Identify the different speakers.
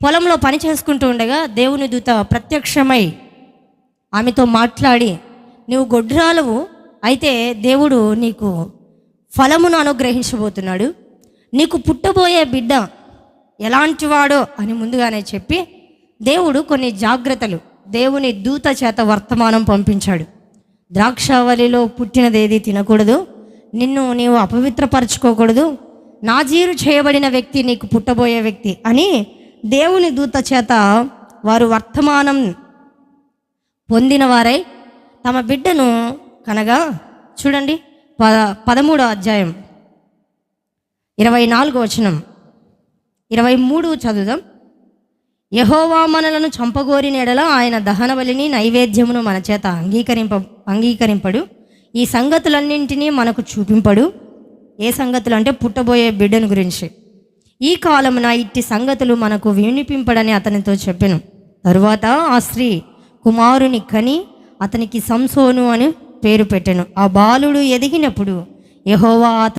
Speaker 1: పొలంలో పని చేసుకుంటూ ఉండగా దేవుని దూత ప్రత్యక్షమై ఆమెతో మాట్లాడి, నువ్వు గొడ్రాలువు, అయితే దేవుడు నీకు ఫలమును అనుగ్రహించబోతున్నాడు, నీకు పుట్టబోయే బిడ్డ ఎలాంటివాడో అని ముందుగానే చెప్పి దేవుడు కొన్ని జాగ్రత్తలు దేవుని దూత చేత వర్తమానం పంపించాడు. ద్రాక్షావళిలో పుట్టినదేది తినకూడదు, నిన్ను నీవు అపవిత్రపరచుకోకూడదు, నాజీరు చేయబడిన వ్యక్తి నీకు పుట్టబోయే వ్యక్తి అని దేవుని దూత చేత వారు వర్తమానం పొందిన వారై తమ బిడ్డను కనగా, చూడండి 13వ అధ్యాయం 24వ వచనం 23 చదువుదాం. యెహోవా మనలను చంపగోరిన ఎడల ఆయన దహన బలిని నైవేద్యమును మన చేత అంగీకరింపడు, ఈ సంగతులన్నింటినీ మనకు చూపింపడు. ఏ సంగతులు అంటే పుట్టబోయే బిడ్డను గురించి. ఈ కాలమున ఇట్టి సంగతులు మనకు వినిపింపడని అతనితో చెప్పెను. తరువాత ఆ స్త్రీ కుమారుని కని అతనికి సంసోను అని పేరు పెట్టెను. ఆ బాలుడు ఎదిగినప్పుడు యెహోవా